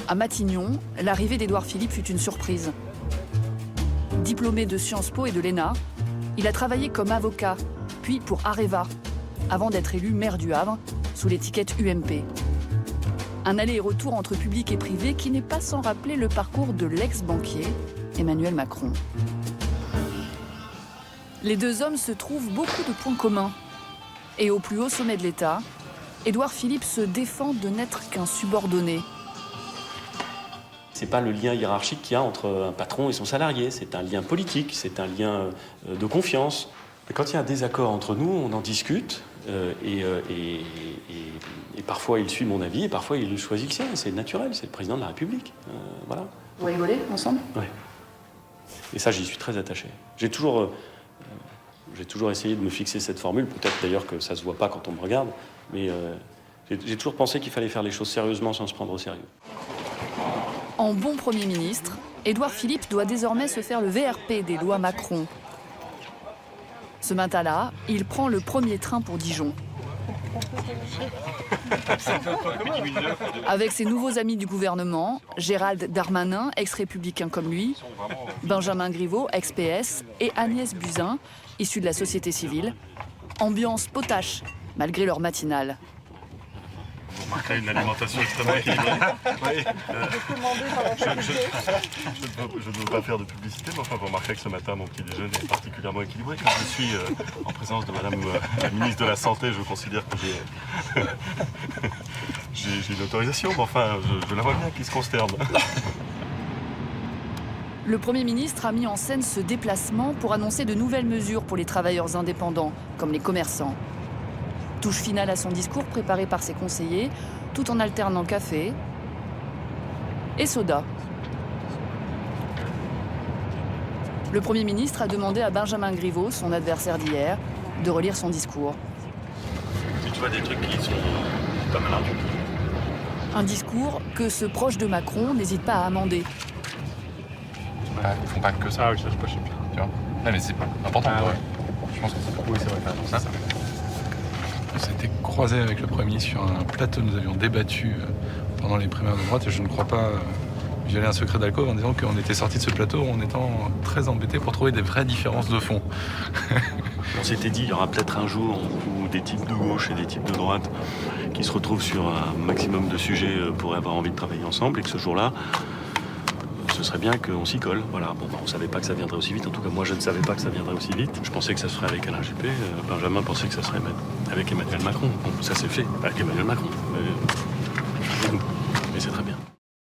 À Matignon, l'arrivée d'Édouard Philippe fut une surprise. Diplômé de Sciences Po et de l'ENA, il a travaillé comme avocat, puis pour Areva, avant d'être élu maire du Havre, sous l'étiquette UMP. Un aller-et-retour entre public et privé qui n'est pas sans rappeler le parcours de l'ex-banquier Emmanuel Macron. Les deux hommes se trouvent beaucoup de points communs. Et au plus haut sommet de l'État, Édouard Philippe se défend de n'être qu'un subordonné. C'est pas le lien hiérarchique qu'il y a entre un patron et son salarié, c'est un lien politique, c'est un lien de confiance. Et quand il y a un désaccord entre nous, on en discute et parfois il suit mon avis et parfois il choisit le sien. C'est naturel, c'est le président de la République. Voilà. Vous rigolez ensemble ? Oui. Et ça, j'y suis très attaché. J'ai toujours essayé de me fixer cette formule, peut-être d'ailleurs que ça se voit pas quand on me regarde, mais j'ai toujours pensé qu'il fallait faire les choses sérieusement sans se prendre au sérieux. En bon Premier ministre, Édouard Philippe doit désormais se faire le VRP des lois Macron. Ce matin-là, il prend le premier train pour Dijon. Avec ses nouveaux amis du gouvernement, Gérald Darmanin, ex-républicain comme lui, Benjamin Griveaux, ex-PS, et Agnès Buzyn, issue de la société civile, ambiance potache, malgré leur matinale. Vous remarquerez une alimentation extrêmement équilibrée. Oui. Je ne veux pas faire de publicité, mais enfin, vous remarquerez que ce matin, mon petit déjeuner est particulièrement équilibré. Comme je suis en présence de Madame la ministre de la Santé, je considère que j'ai une autorisation, mais enfin, je la vois bien qui se consterne. Le Premier ministre a mis en scène ce déplacement pour annoncer de nouvelles mesures pour les travailleurs indépendants, comme les commerçants. Touche finale à son discours préparé par ses conseillers, tout en alternant café et soda. Le Premier ministre a demandé à Benjamin Griveaux, son adversaire d'hier, de relire son discours. Tu vois des trucs qui sont pas mal argumentés. Un discours que ce proche de Macron n'hésite pas à amender. Ils font pas que ça. Ah oui, ça je pas, je sais plus. Tu vois. Ouais, mais c'est important. Ah, ouais. Je pense que c'est Oui, c'est vrai. ça. On s'était croisés avec le Premier ministre sur un plateau, nous avions débattu pendant les primaires de droite et je ne crois pas violer un secret d'alcôve en disant qu'on était sortis de ce plateau en étant très embêtés pour trouver des vraies différences de fond. On s'était dit, il y aura peut-être un jour où des types de gauche et des types de droite qui se retrouvent sur un maximum de sujets pourraient avoir envie de travailler ensemble et que ce jour-là, ce serait bien qu'on s'y colle. Voilà. Bon, on ne savait pas que ça viendrait aussi vite. En tout cas, moi, je ne savais pas que ça viendrait aussi vite. Je pensais que ça se ferait avec Alain Juppé. Benjamin pensait que ça serait avec Emmanuel Macron. Bon, ça s'est fait avec Emmanuel Macron. Mais c'est très bien.